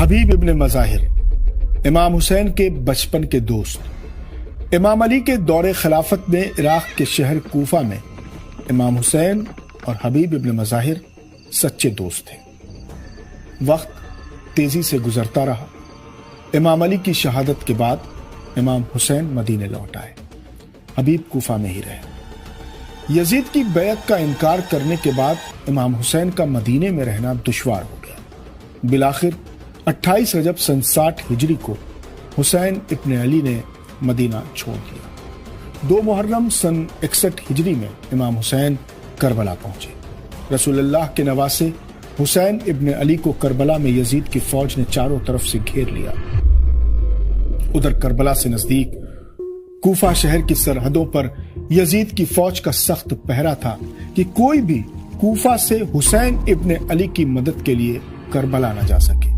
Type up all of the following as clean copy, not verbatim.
حبیب ابن مظاہر امام حسین کے بچپن کے دوست۔ امام علی کے دور خلافت میں عراق کے شہر کوفہ میں امام حسین اور حبیب ابن مظاہر سچے دوست تھے۔ وقت تیزی سے گزرتا رہا۔ امام علی کی شہادت کے بعد امام حسین مدینے لوٹ آئے، حبیب کوفہ میں ہی رہے۔ یزید کی بیعت کا انکار کرنے کے بعد امام حسین کا مدینے میں رہنا دشوار ہو گیا۔ بالآخر 28 رجب سن 60 ہجری کو حسین ابن علی نے مدینہ چھوڑ دیا۔ 2 محرم سن 61 ہجری میں امام حسین کربلا پہنچے۔ رسول اللہ کے نواسے حسین ابن علی کو کربلا میں یزید کی فوج نے چاروں طرف سے گھیر لیا۔ ادھر کربلا سے نزدیک کوفہ شہر کی سرحدوں پر یزید کی فوج کا سخت پہرا تھا کہ کوئی بھی کوفہ سے حسین ابن علی کی مدد کے لیے کربلا نہ جا سکے۔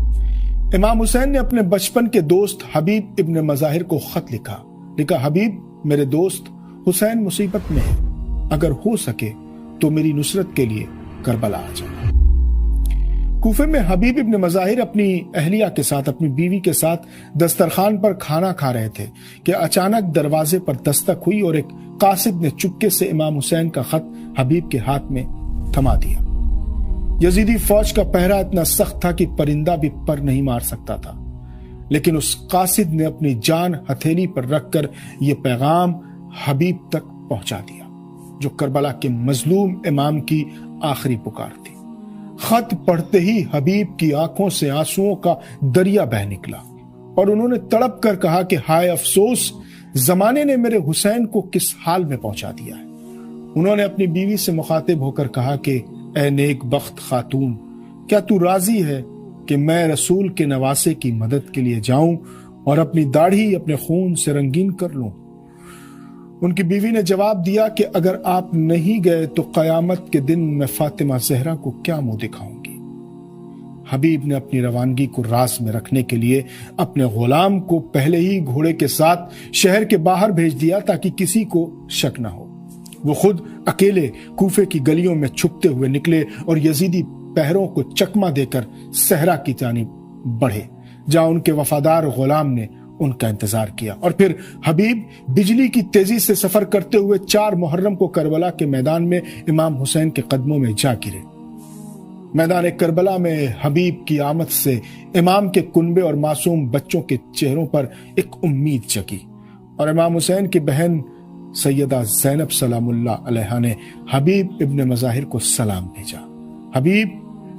امام حسین نے اپنے بچپن کے دوست حبیب ابن مظاہر کو خط لکھا۔ حبیب میرے دوست، حسین مصیبت میں ہے، اگر ہو سکے تو میری نصرت کے لیے کربلا آ جانا۔ کوفے میں حبیب ابن مظاہر اپنی اہلیہ کے ساتھ، اپنی بیوی کے ساتھ دسترخوان پر کھانا کھا رہے تھے کہ اچانک دروازے پر دستک ہوئی اور ایک قاصد نے چپکے سے امام حسین کا خط حبیب کے ہاتھ میں تھما دیا۔ یزیدی فوج کا پہرا اتنا سخت تھا کہ پرندہ بھی پر نہیں مار سکتا تھا، لیکن اس قاصد نے اپنی جان ہتھیلی پر رکھ کر یہ پیغام حبیب تک پہنچا دیا، جو کربلا کے مظلوم امام کی آخری پکار تھی۔ خط پڑھتے ہی حبیب کی آنکھوں سے آنسوؤں کا دریا بہہ نکلا اور انہوں نے تڑپ کر کہا کہ ہائے افسوس، زمانے نے میرے حسین کو کس حال میں پہنچا دیا ہے۔ انہوں نے اپنی بیوی سے مخاطب ہو کر کہا کہ اے نیک بخت خاتون، کیا تو راضی ہے کہ میں رسول کے نواسے کی مدد کے لیے جاؤں اور اپنی داڑھی اپنے خون سے رنگین کر لوں؟ ان کی بیوی نے جواب دیا کہ اگر آپ نہیں گئے تو قیامت کے دن میں فاطمہ زہرا کو کیا منہ دکھاؤں گی۔ حبیب نے اپنی روانگی کو راز میں رکھنے کے لیے اپنے غلام کو پہلے ہی گھوڑے کے ساتھ شہر کے باہر بھیج دیا تاکہ کسی کو شک نہ ہو۔ وہ خود اکیلے کوفے کی گلیوں میں چھپتے ہوئے نکلے اور یزیدی پہروں کو چکما دے کر صحرا کی جانب بڑھے، جہاں ان کے وفادار غلام نے ان کا انتظار کیا۔ اور پھر حبیب بجلی کی تیزی سے سفر کرتے ہوئے 4 محرم کو کربلا کے میدان میں امام حسین کے قدموں میں جا گرے۔ میدان کربلا میں حبیب کی آمد سے امام کے کنبے اور معصوم بچوں کے چہروں پر ایک امید جگی، اور امام حسین کی بہن سیدہ زینب سلام اللہ علیہا نے حبیب ابن مظاہر کو سلام بھیجا۔ حبیب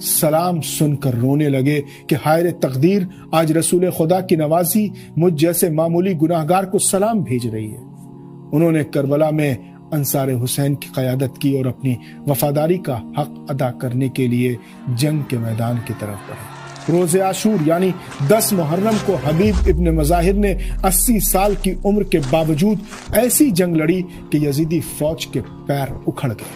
سلام سن کر رونے لگے کہ ہائے تقدیر، آج رسول خدا کی نوازی مجھ جیسے معمولی گناہگار کو سلام بھیج رہی ہے۔ انہوں نے کربلا میں انصار حسین کی قیادت کی اور اپنی وفاداری کا حق ادا کرنے کے لیے جنگ کے میدان کی طرف بڑھے۔ روز عاشور یعنی 10 محرم کو حبیب ابن مظاہر نے 80 سال کی عمر کے باوجود ایسی جنگ لڑی کہ یزیدی فوج کے پیر اکھڑ گئے،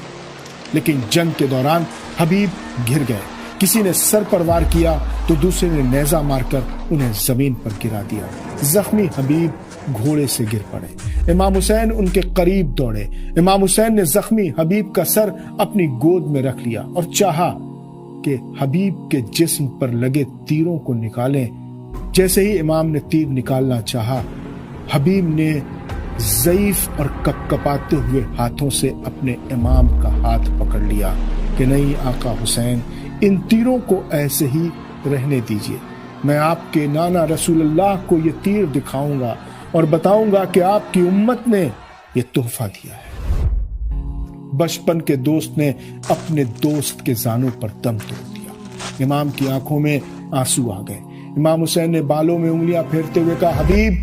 لیکن جنگ کے دوران حبیب گر گئے۔ کسی نے سر پر وار کیا تو دوسرے نے نیزہ مار کر انہیں زمین پر گرا دیا۔ زخمی حبیب گھوڑے سے گر پڑے۔ امام حسین ان کے قریب دوڑے۔ امام حسین نے زخمی حبیب کا سر اپنی گود میں رکھ لیا اور چاہا کہ حبیب کے جسم پر لگے تیروں کو نکالیں۔ جیسے ہی امام نے تیر نکالنا چاہا، حبیب نے ضعیف اور کپکپاتے ہوئے ہاتھوں سے اپنے امام کا ہاتھ پکڑ لیا کہ نہیں آقا حسین، ان تیروں کو ایسے ہی رہنے دیجیے، میں آپ کے نانا رسول اللہ کو یہ تیر دکھاؤں گا اور بتاؤں گا کہ آپ کی امت نے یہ تحفہ دیا ہے۔ بچپن کے دوست نے اپنے دوست کے زانوں پر دم توڑ دیا۔ امام کی آنکھوں میں آنسو آ گئے۔ امام حسین نے بالوں میں انگلیاں پھیرتے ہوئے کہا، حبیب